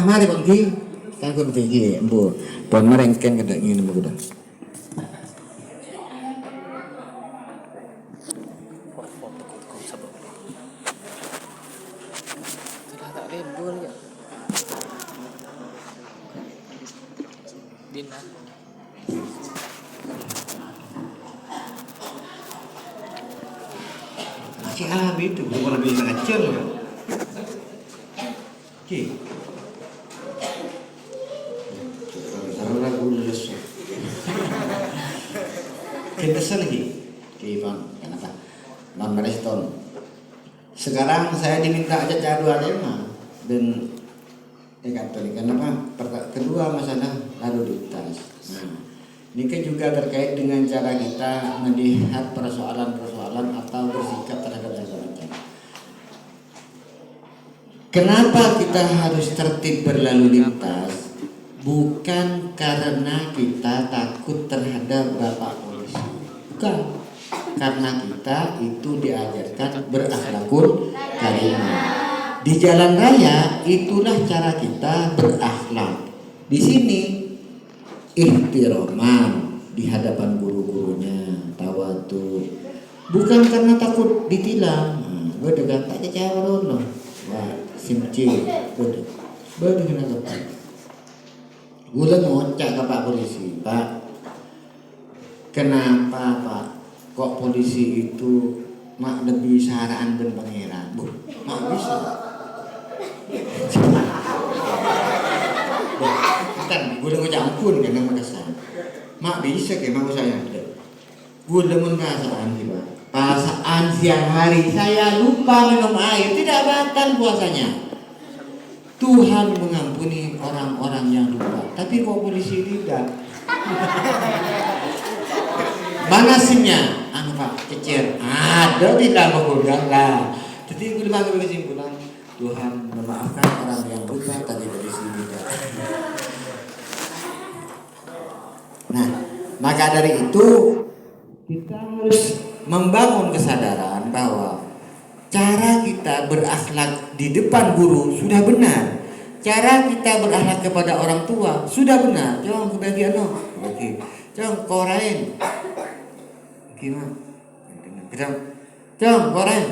Mari Bang Ki, takut tinggi, bu. Tuan merengken kada ingin bu dah. Si Abi itu bukan lebih kecil ya. Ki. Karena lulus. Kita lagi. Ki Bang, kenapa? Non merespon. Sekarang saya diminta caca 2 tema dan Katolik. Kenapa? Kedua masalah lalu lintas. Nah, ini kan juga terkait dengan cara kita melihat persoalan-persoalan atau bersikap terhadap masyarakat. Kenapa kita harus tertib berlalu lintas? Bukan karena kita takut terhadap Bapak polisi. Bukan. Karena kita itu diajarkan berakhlakul karimah. Di jalan raya itulah cara kita berakhlak. Di sini ihtiraman di hadapan guru-gurunya, tawadu. Bukan karena takut ditilang. Bodoh kan tak kecewa dulu. Wah, simci. Bodoh kena apa? Gula ngocak ke Pak polisi, Pak. Kenapa Pak? Kok polisi itu mak lebih saraan ben pangeran? Bu, mak bisa. Kan gue udah campur kan sama kesan. Mak bisa ke mak saya. Gue demen perasaan sih Pak. Perasaan siang hari saya lupa minum air, tidak batal puasanya. Tuhan mengampuni orang-orang yang lupa, tapi kok polisi tidak. Mana simnya? Anu Pak, cecer. Ada tidak mengundang lah. Jadi gue dipanggil kesimpulan Tuhan memaafkan orang yang lupa tadi dari sini. Nah, maka dari itu kita harus membangun kesadaran bahwa cara kita berakhlak di depan guru sudah benar. Cara kita berakhlak kepada orang tua sudah benar. Jangan kebagian no. Oke. Jangan korain. Gimana? Jangan korain.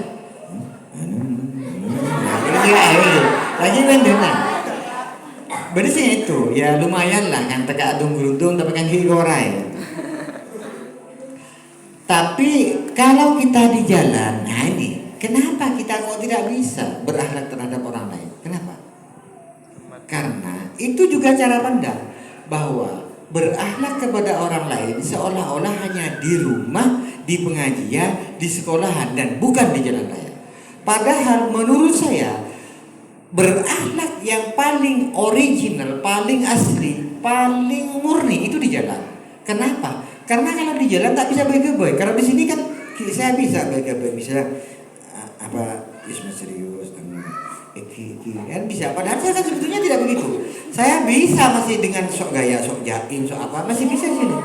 Lagi benar. Benar sih itu. Ya lumayan lah kan tegak adung beruntung tapi kan korain. Tapi kalau kita di jalan, nah ini kenapa kita kok tidak bisa berakhlak terhadap orang lain? Kenapa? Karena itu juga cara pandang bahwa berakhlak kepada orang lain seolah-olah hanya di rumah, di pengajian, di sekolahan dan bukan di jalan raya. Padahal menurut saya berakhlak yang paling original, paling asli, paling murni itu di jalan. Kenapa? Karena kalau di jalan tak bisa baik-baik. Kalau di sini kan saya bisa baik-baik, bisa apa isma serius kan bisa. Padahal saya kan sebetulnya tidak begitu. Saya bisa masih dengan sok gaya, sok jaim, sok apa masih bisa di sini.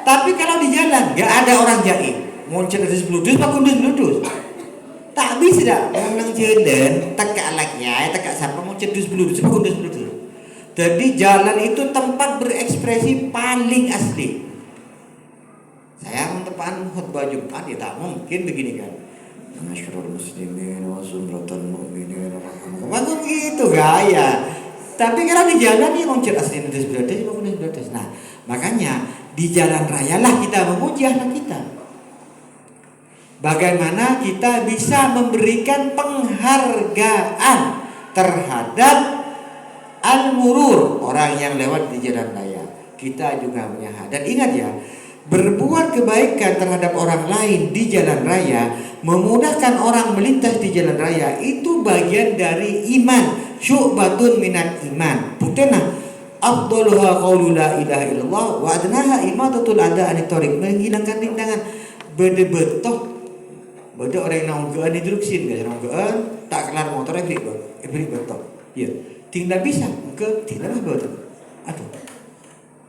Tapi kalau di jalan nggak ada orang jaim, muncul ada 10 dus, pak kundus bludus. Tak bisa dah. Menang jalan, tekak alaknya, tekak siapa muncul dus bludus, pak kundus bludus. Jadi jalan itu tempat berekspresi paling asli. Saya mentepan khutbah Jumat ya tak mungkin begini kan. Masyarul muslimin wa sumratul mu'minin rahimahumullah gitu gaya. Tapi kalau di jalan dia muncul asli nulis berades maupun berades. Nah, makanya di jalan raya lah kita memuji anak kita. Bagaimana kita bisa memberikan penghargaan terhadap al-murur, orang yang lewat di jalan raya. Kita juga punya hak. Dan ingat ya, berbuat kebaikan terhadap orang lain di jalan raya, memudahkan orang melintas di jalan raya itu bagian dari iman, syu'batun minal iman. Buktinya afdaluha qaulu la ilaha illallah wa adnaha imatatul ada anit thariq, menghilangkan rintangan. Bede betok bede orang yang nonggean didruksin guys, nonggean tak kelar motor ibrik betok. Iya, tinggal bisa ke tidak betul. Aduh.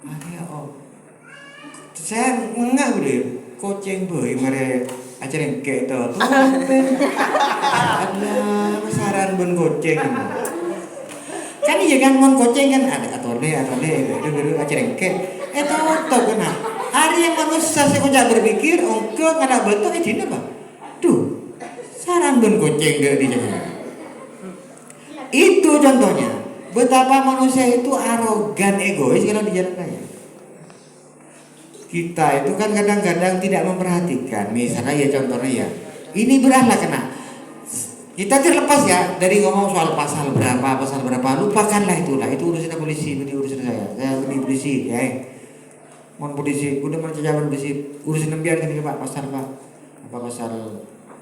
Ada saya enggak boleh koceng boy mare acara yang kayak itu ada saran ben goceng Kan iya kan mon koceng kan ada atole itu acerengke. Toto kena. Hari yang manusia saya kocak berpikir ongke kada betul ini apa? Tuh. Saran don koceng dia di jalan. Itu contohnya. Betapa manusia itu arogan, egois kalau di jalan raya. Kita itu kan kadang-kadang tidak memperhatikan. Misalnya ya contohnya ya. Ini berakhlak kena. Kita terlepas ya dari ngomong soal pasal berapa, lupakanlah itulah. Itu urusan polisi, itu urusan saya. Saya beli polisi, ya. Mohon polisi, udah mencajakan polisi. Urusan nembian kan Pak, pasal Pak. Apa pasal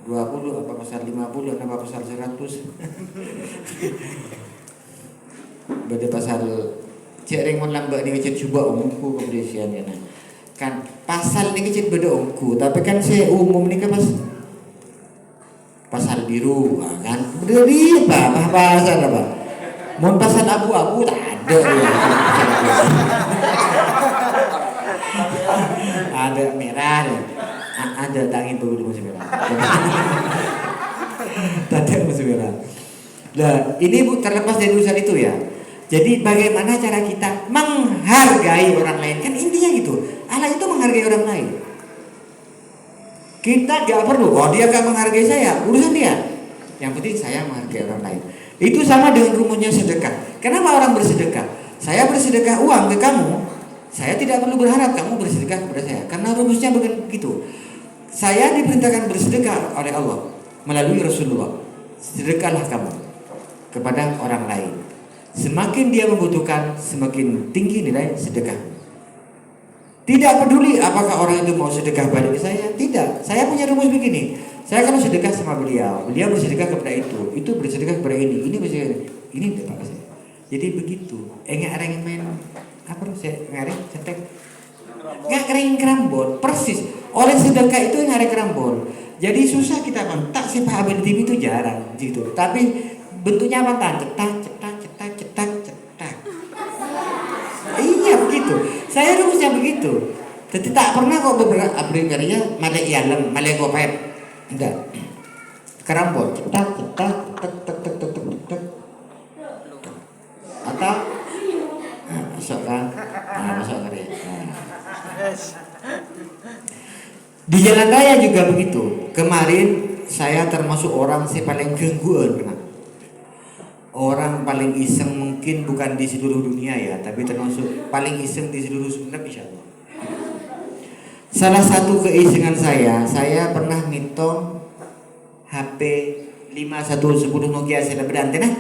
20, apa pasal 50, apa pasal 100. Beda pasal cek ring mon lambat ni cek cuba umumku kepolisian ya nah. Kan pasal ni cek beda umumku, tapi kan saya umum ni kan pasal biru kan. Beri apa pasal apa? Mon pasal abu-abu tak ada ya. Ada merah ya. Ada tangin baru masih merah. Tadi masih merah. Nah, ini terlepas dari urusan itu ya. Jadi bagaimana cara kita menghargai orang lain, kan intinya gitu. Allah itu menghargai orang lain. Kita gak perlu, dia gak menghargai saya, urusan dia. Yang penting saya menghargai orang lain. Itu sama dengan rumusnya sedekah. Kenapa orang bersedekah? Saya bersedekah uang ke kamu, saya tidak perlu berharap kamu bersedekah kepada saya. Karena rumusnya begitu. Saya diperintahkan bersedekah oleh Allah melalui Rasulullah. Sedekahlah kamu kepada orang lain. Semakin dia membutuhkan, semakin tinggi nilai sedekah. Tidak peduli apakah orang itu mau sedekah balik ke saya, tidak. Saya punya rumus begini. Saya kalau sedekah sama beliau bersedekah kepada itu bersedekah kepada ini bersedekah. Ini tidak saya. Jadi begitu. Enggak ada yang main apa saya ngareng cetek. Enggak kering kerambol, persis. Oleh sedekah itu yang ada kerambol. Jadi susah kita mentak sih Pak Abel TV itu jarang gitu. Tapi bentuknya apa? Cetak. Iya begitu. Saya rumusnya begitu. Jadi tak pernah kok beberapa abringnya malek ialem, malek kopet. Enggak. Kerambol, cetak. Atau masuk kan? Masuk ke dia. Di jalan raya juga begitu. Kemarin saya termasuk orang sih paling gangguan. Orang paling iseng mungkin bukan di seluruh dunia ya, tapi termasuk paling iseng di seluruh Sunda insyaallah. Salah satu keisengan saya pernah ngitung HP 5110 Nokia saya dapat antena.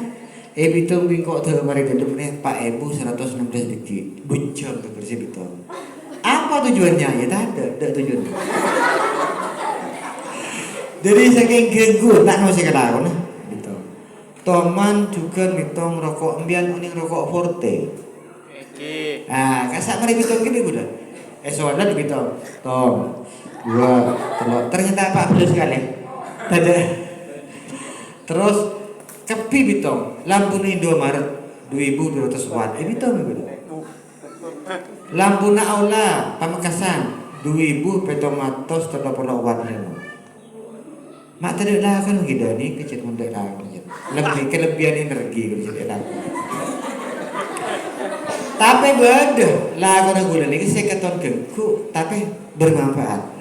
Bitong bingkok tuh mari depan Pak Ebu 116 detik. Buncang tuh bersih bitong. Apa tujuannya? Ya tak ada tujuannya. Jadi saking ganggu tak mau saya katakan nah. Toman juga mitong rokok ambian uning rokok forte. Oke. Ah, kasak mari bitong gini udah. Soalnya di bitong. Tom. Dua, telur. Ternyata Pak betul sekali. Ada. Terus kepi bitong. Lampu Indomaret 2200 watt. Bitong gitu. Lampu aula Pamekasan 2000 petomatos 30 watt. Mak tak ada kan kita ni kecil muda lah lebih kelebihan energi kecil lah. Tapi beda lah kalau gula ni saya keton gengku tapi bermanfaat.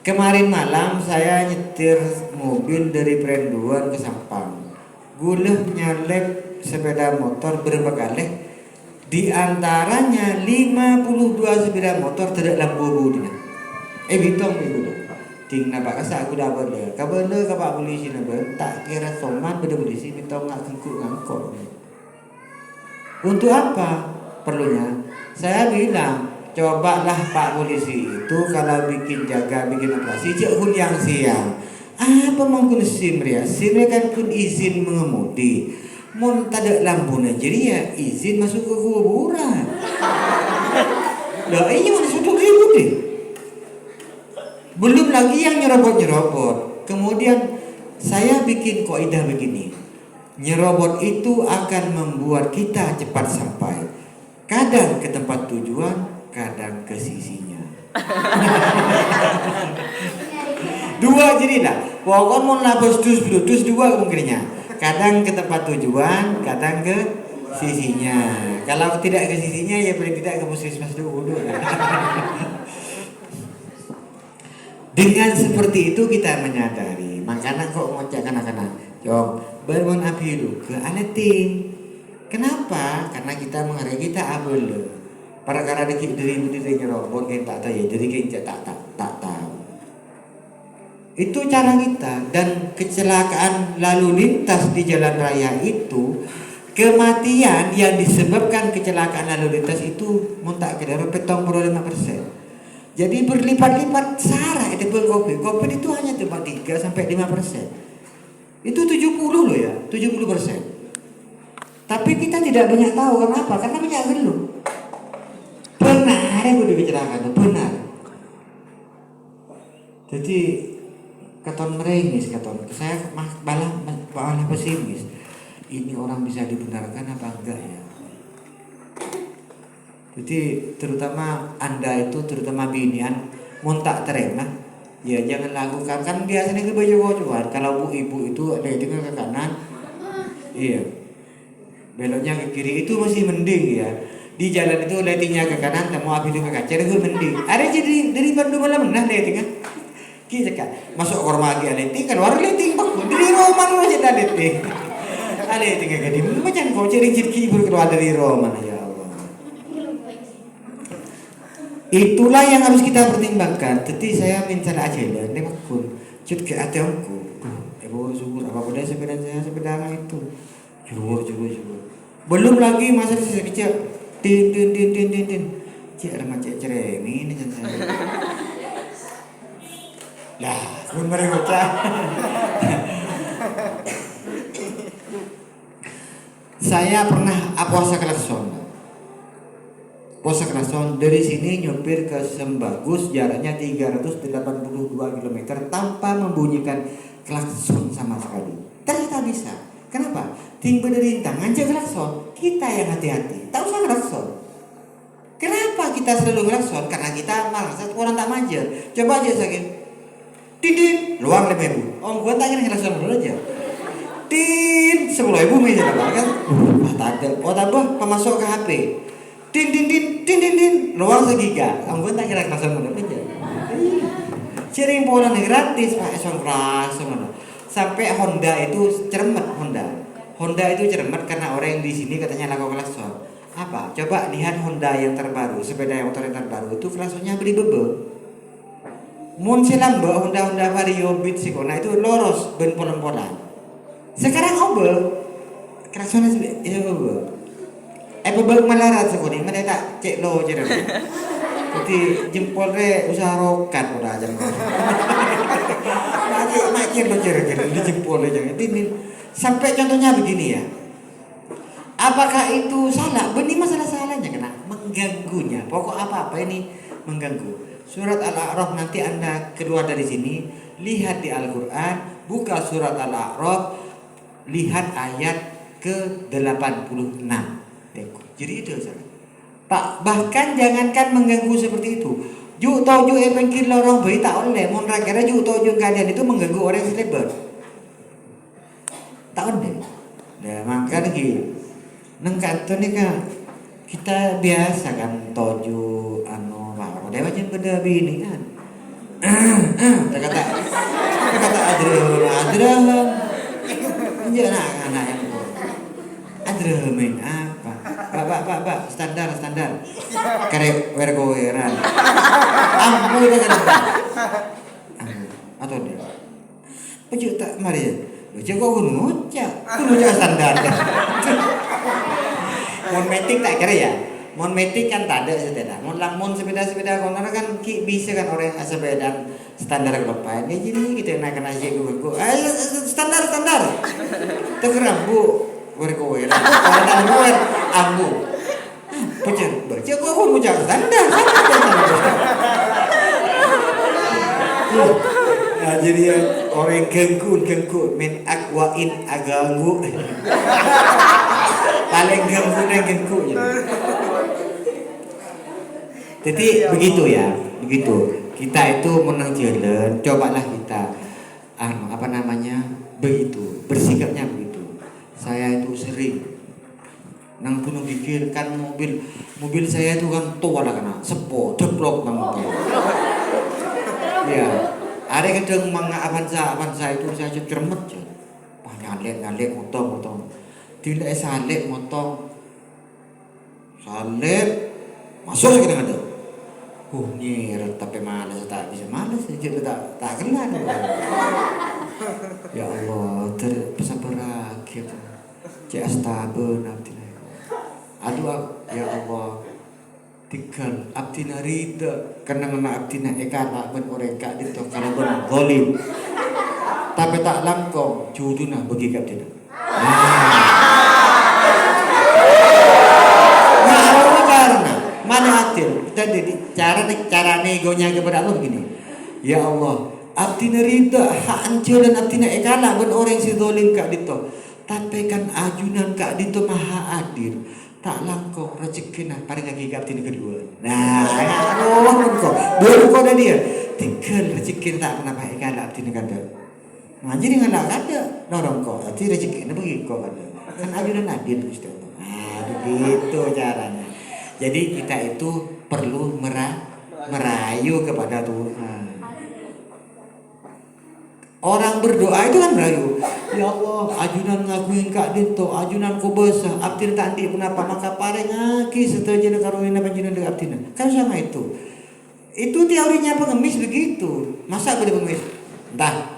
Kemarin malam saya nyetir mobil dari Perenduan ke Sampang. Gula nyalep sepeda motor berapa kali? Di antaranya 52 sepeda motor tidak lampu budinya. Bitong itu. Ting na baka sa aku dapat le. Kabele ka Pak polisi na ba? Tak kira soman beda polisi minta ngak kengkuk ngangkot. Untuk apa perlunya? Saya bilang, cobalah Pak polisi itu kalau bikin operasi cek kun yang siang. Apa mangkun SIM ya? SIM kan kun izin mengemudi. Mun tada lampu na jadi ya izin masuk ke kuburan. Lah iya mana sudah ribut deh. Belum lagi yang nyerobot. Kemudian saya bikin kaidah begini. Nyerobot itu akan membuat kita cepat sampai. Kadang ke tempat tujuan, kadang ke sisinya. Dua jadilah. Pokoknya mau labos dus dua kemungkinannya. Kadang ke tempat tujuan, kadang ke sisinya. Kalau tidak ke sisinya ya paling tidak ke puskesmas dulu. Dengan seperti itu kita menyadari. Makanya kok ngocak anak-anak, Jom, bermon api lu ke aneting. Kenapa? Karena kita menghargai kita abel. Para karena diri nyerobot kita tak tahu ya, jadi kita tak tahu. Itu cara kita. Dan kecelakaan lalu lintas di jalan raya itu, kematian yang disebabkan kecelakaan lalu lintas itu muntak ke daerah 75%. Jadi berlipat-lipat sarah itu COVID. COVID itu hanya cuma 3 sampai 5%. Itu 70 loh ya, 70%. Tapi kita tidak banyak tahu kenapa? Karena banyak geluh. Benar, ada gue kecelakaan, benar. Jadi katon merengis, saya malah pesimis. Ini orang bisa dibenarkan apa enggak ya? Jadi terutama Anda itu, terutama binian, mau tak terima, ya jangan lakukan. Kan biasanya ke baju-bajuan. Kalau ibu itu ada dengan ke kanan, iya, beloknya ke kiri itu masih mending ya. Di jalan itu lightingnya ke kanan, mau api itu ke kaca itu mending. Ada jadi dari Bandung malam nah lightingnya. Kita kan masuk ke rumah lagi lighting, keluar lighting, dari rumah aja ada lighting. Ada lighting kayak gini, macam kau ciri-ciri keluar dari rumah aja. Itulah yang harus kita pertimbangkan. Jadi saya minta aja lah, ini makun, cut ke ATM-ku, ibu syukur apa pada sepeda saya sepeda itu, jujur. Belum lagi masa saya kecil, tin, cik ada macam cereng ini jangan saya. Lah, pun mereka. Saya pernah puasa klakson dari sini nyopir ke Sembagus, jaraknya 382 km tanpa membunyikan klakson sama sekali. Ternyata bisa. Kenapa? Timbul dari tangan aja klakson. Kita yang hati-hati. Tak usah klakson. Kenapa kita selalu klakson? Karena kita malas. Orang tak manja. Coba aja sakit. Tin, luang 5.000. Om gua tak kira klakson dulu aja. Tin, 10.000 meja kan? Tak ada. Oh tambah pemasok ke HP. Tin, luang segiga. Anggun tak kira klakson mana aja. Cering pola gratis Pak esong kelas mana. Sampai Honda itu cermet Honda itu cermet karena orang yang di sini katanya laku klakson. Apa? Coba lihat Honda yang terbaru, sepeda motor yang terbaru itu klaksonnya beli bebe. Mun silam Honda Vario Beat Sikona itu loros ben polan-polan. Sekarang obel klaksonnya itu bebe. Bebek malarat sekali, mana tak cek lo je. Jadi jempolnya usaha rokat udah aja. Makin lo di jempolnya jangan. Ini sampai contohnya begini ya. Apakah itu salah? Benih masalah salahnya kena mengganggunya. Pokok apa ini mengganggu. Surat Al-A'raf nanti Anda keluar dari sini, lihat di Al-Qur'an, buka surat Al-A'raf, lihat ayat ke-86. Jadi itu saja. Pak, bahkan jangankan mengganggu seperti itu. Juk tau juk pengkir lorong bayi tak oleh. Mon rakira juk tau juk kalian itu mengganggu orang yang selebar. Tak oleh. Nah, maka lagi nang kantor ni kan kita biasa kan toju apa dia macam benda bini kan. Kata adrem. Jangan anak yang adremin apa? Pak, standar. Karek wergoweran. Ampu itu kan. Atau dia. Pejuk tak mari. Pejuk kok ngucap standar. Mon metik tak kira ya. Mon metik kan tak ada sepeda. Mon sepeda kono kan bisa kan orang sepeda standar kelopan. Jadi kita naik aja gue. Ayo standar. Tergeram Bu. Werkoweran. Orang luar ambu. Baca gua pun ucap standar. Nah, jadi orang ganggu min akwain aganggu. Paling ganggu. Jadi begitu ya, begitu. Kita itu menang jalan, cobalah kita begitu, bersikapnya begitu. Saya itu sering nang gunung dikir kan mobil saya itu kan tua lah kena sepo deplok nang motor. Ya, ada kadang Avanza itu saya cermet je. Wah nyalek motor. Tidak salek motor. Salek masuk lagi ada. Nyiret tapi malas tak bisa jadi tak kenal. Ya Allah, tersabar gitu. Cek astaga nanti. Aduh ya Allah. Tinggal abdina rida karena mana abdina tak ben oreka dito karena ben golim. Tapi tak langkong juduna bagi abdina. Nah, karena mana adil. Jadi cara negonya kepada Allah begini. Ya Allah, abdina rida hak anjuran abdina ekala ben orang si golim kak dito. Tapi kan ajunan kak dito maha adil. Tak langkong rezeki nah paling lagi abdina kedua. Nah, aduh kok. Dua kok dia. Tinggal rezeki tak pernah pakai kala abdina kada. Nah, jadi enggak ada dorong kok. Jadi rezeki ini bagi kok kada. Kan ajunan adil Gusti Allah. Nah, begitu caranya. Jadi kita itu perlu merayu kepada Tuhan. Orang berdoa itu kan merayu. Ya Allah, ajunan ngakuin kak dito, ajunan ku besar, abdina tak di kenapa maka pare ngaki setuju karunia panjenengan dengan abdina. Kan sama itu. Itu teorinya pengemis begitu. Masa boleh pengemis? Entah.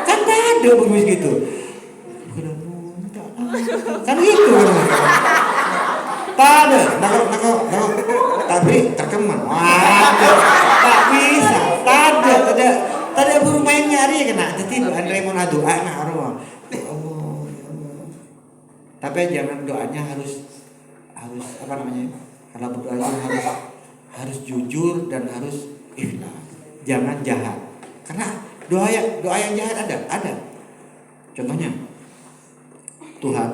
Kan tak ada pengemis gitu. Kan gitu. Tak ada. Tapi terkeman. Tak bisa. Tak ada. Tadi baru main nyari kena, jadi Andre mau doa nak arwah. Allah. Tapi jangan doanya harus apa namanya? Kalau berdoa itu harus jujur dan harus ikhlas. Jangan jahat. Karena doa yang jahat ada. Contohnya, Tuhan,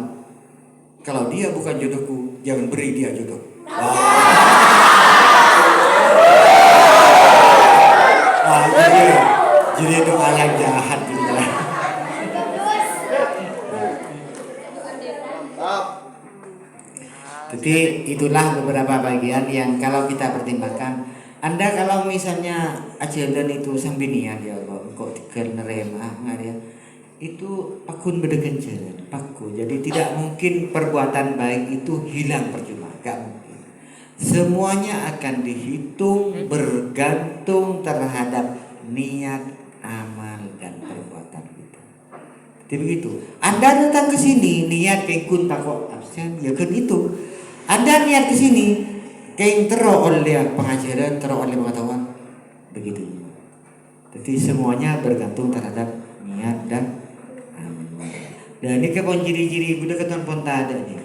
kalau dia bukan jodohku, jangan beri dia jodoh. Jadi doa yang jahat gitu. Jadi itulah beberapa bagian yang kalau kita pertimbangkan. Anda kalau misalnya ajaran itu sambinian ya Allah, kok tiga nerema ngaria itu pakun bedekan jalan paku. Jadi tidak mungkin perbuatan baik itu hilang percuma, gak mungkin. Semuanya akan dihitung bergantung terhadap niat, amal dan perbuatan kita. Jadi begitu. Anda datang ke sini niat keikut takut absen ya kan itu. Anda niat ke sini keing tero oleh pengajaran, tero oleh pengetahuan begitu. Jadi semuanya bergantung terhadap niat dan amal. Dan ini kepon ciri-ciri budak keton pon ada nih.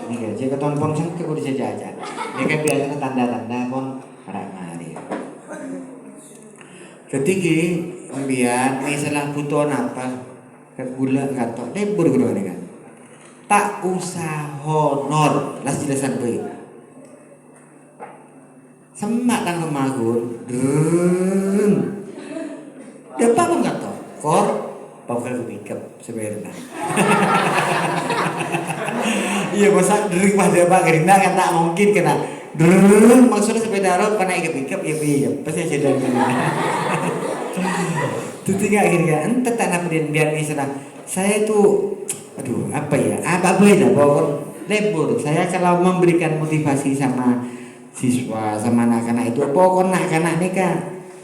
Ini kan jika keton pon sang ke kudu jajan. Ini kan biasanya tanda-tanda pon ramari. Ketika kemudian misalnya butuh apa ke gula kantor debur kedua kan tak usah honor las jelasan baik semak tang kemagun dapat pun kata kor pakai pikap sebenarnya iya masa dering pada pak gerindra kan tak mungkin kena maksudnya sepeda roda pernah ikut pikap ya pasti jadi itu tinggal akhirnya entah tak nak biar misalnya saya itu apa ya bahwa lebur saya kalau memberikan motivasi sama siswa sama anak-anak itu pokoknya anak-anak ini kan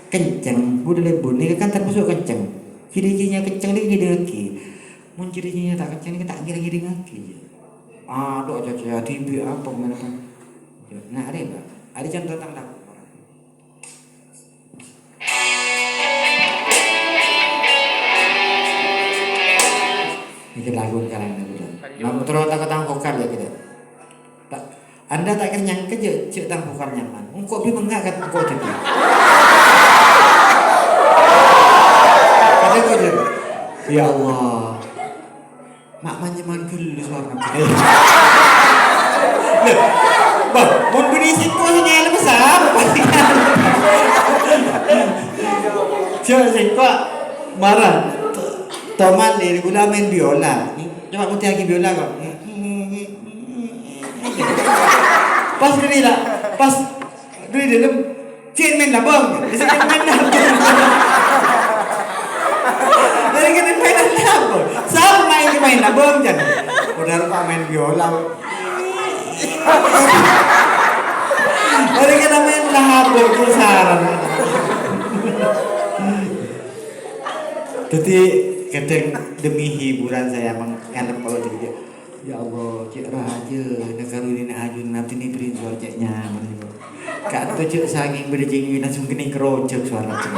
kenceng udah lebur ini kan termasuk kenceng ciri-cirinya kenceng ini lagi mun ciri-cirinya tak kenceng ini tak kira-kira lagi aduh aja TV apa mana nah ada contoh tentang ini lagu kalian dulu. Namun terus tak ketang vokal ya kita. Anda tak kenyang kerja cek tang vokal nyaman. Engkau bi menggak kat engkau jadi. Kata kau je. Ya Allah. Mak manjaman gelu suara. Bah, mun berisik kau nyala besar. Cek kau marah. Toman ni gula main biola. Coba muti lagi biola kok. Pas gini lah, pas di dalam cien main labang, bisa main labang. Dari kita main labang, sama main labang jangan. Udah lupa main biola. Dari kita main labang tuh saran. Jadi kadang demi hiburan saya menganggap kalau dia ya Allah cik raja negara ini nak ajun nanti ni beri suara cik nyaman kat tu cik sanging berdejing langsung kena kerojak suara cik.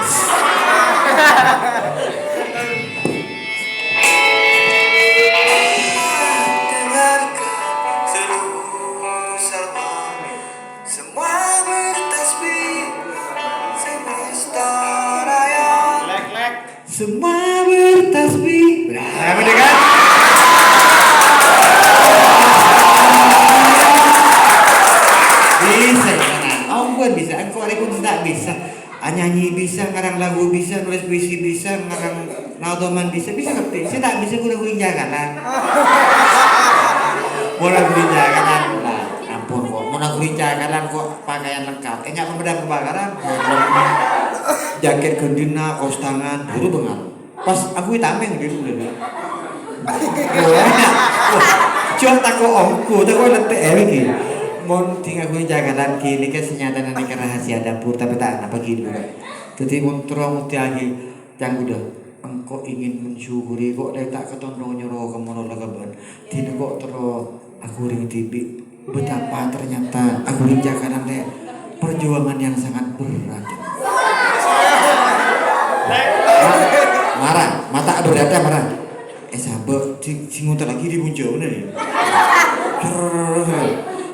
Semua bertasbih. Nah, benar kan? Bisa kan? Ampun bisa. Engkau ada pun tidak bisa. Nyanyi bisa, ngarang lagu bisa, nulis puisi bisa, ngarang nautoman bisa ngerti. Saya tak bisa guna janganan. Bola janganan. Nah, ampun kok. Mau janganan kok pakaian lengkap. Enggak pemadam kebakaran. Jaket gendina, kaos tangan, buru bengal. Pas aku tameng dia udah. Cuma tako omku, tako letek iki. Mon tinggal gue jagalan kini ke senyata nanti rahasia dapur tapi tak apa gitu kan. Jadi montrong lagi yang udah engkau ingin mensyukuri kok dia tak ketondong nyoro kemono lagaban. Tidak kok terus aku ring tibi betapa ternyata aku ring jagalan teh perjuangan yang sangat berat. Marah, mata aduh data marah. Sahabat, singutan lagi di muncul bener ya.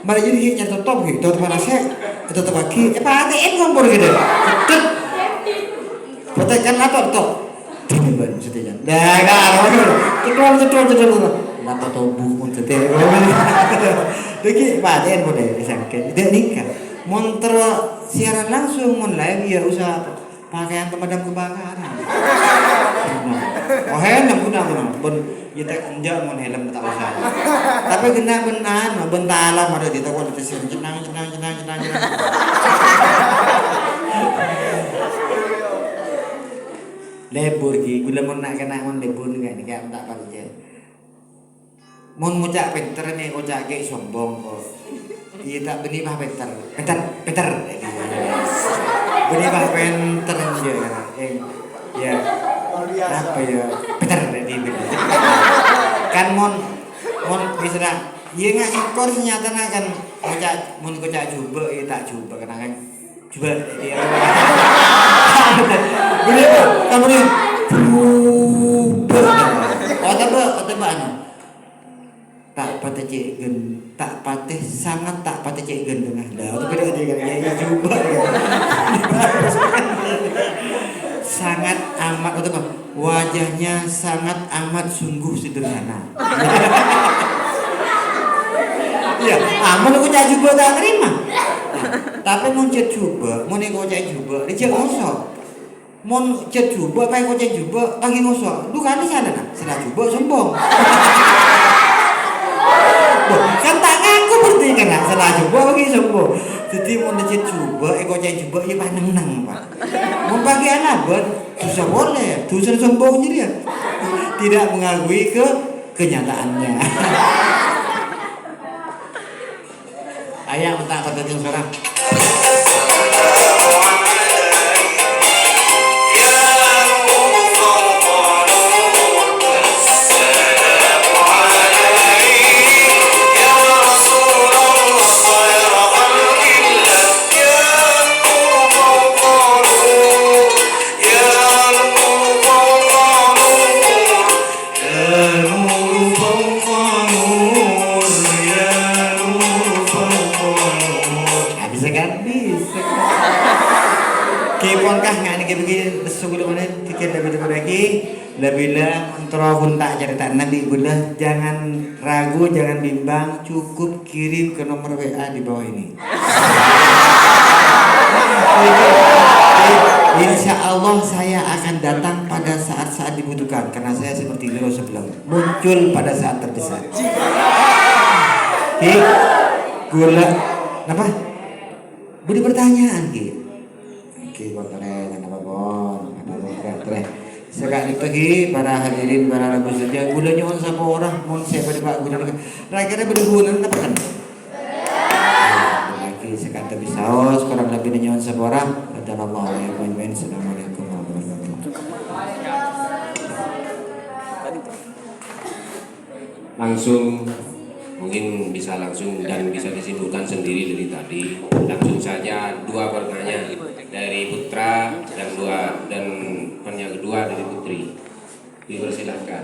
Malah jadi hiknya tutup gitu, tutup mana saya, tutup lagi. Pak ATM ngompor gitu. Tutup. Pertanyaan apa tuh? Ini baru setia. Dah, kan. Tutup. Napa tubuh pun setia. Deki Pak ATM boleh disangkat. Dia nikah. Monter siaran langsung online ya usah pakaian pemadam kebakaran. Oh helm guna pun kita enjak mau helm tak usah. Tapi kena benan, bentalam ada di toko di sini cenang. Lebur ki, gula mau nak kena mon lebur ni kan, kayak tak pakai. Mon ngucap pinter ni ngucap ke sombong kok. Iya tak beni mah pinter. Beni mah pinter je kan. Ya. Apa ya? Pinter di kan mon bisa iya nggak impor senyatanya kan ngucap coba ya tak coba kenangan coba dia. Boleh tak? Kamu ni coba. Otak anu. Tak patah cek gen, tak patah sangat tak patah cek gen tengah dah. Tapi dia ya coba ya. Sangat amat apa? Wajahnya sangat amat sungguh sederhana. Ya, amun aku cak coba tak terima. Tapi mau cek coba, mau nego cek coba, dia cek ngosok. Mau cek coba, kayak kau cek coba, pagi ngosok. Lu kan di sana nak, salah coba sombong. Kan tak ngaku berarti kan nak salah coba pagi sombong. Jadi mau cek coba, kau cek coba, ya paneng pak. Mau pagi anak buat susah boleh, susah sombong jadi ya. Tidak mengakui kenyataannya. Ayah minta pertanyaan seorang. Labila menterahun tak cerita Nabi Buddha, jangan ragu, jangan bimbang, cukup kirim ke nomor WA di bawah ini. Insya Allah saya akan datang pada saat-saat dibutuhkan karena saya seperti Wiro sebelum muncul pada saat terdesak. Gula Kenapa? Budi pertanyaan gitu. Oke, kontore kenapa bon? Ada kontore. Sekali lagi para hadirin para rabu saja gula nyon sama orang mon siapa di Pak gula. Rakyatnya berguna apa kan? Lagi sekali lebih saus kurang lebih nyon sama orang. Assalamualaikum warahmatullahi wabarakatuh. Langsung mungkin bisa langsung dan bisa disimpulkan sendiri dari tadi. Langsung saja dua bertanya dari Putra dan yang kedua dari Putri. Dipersilakan.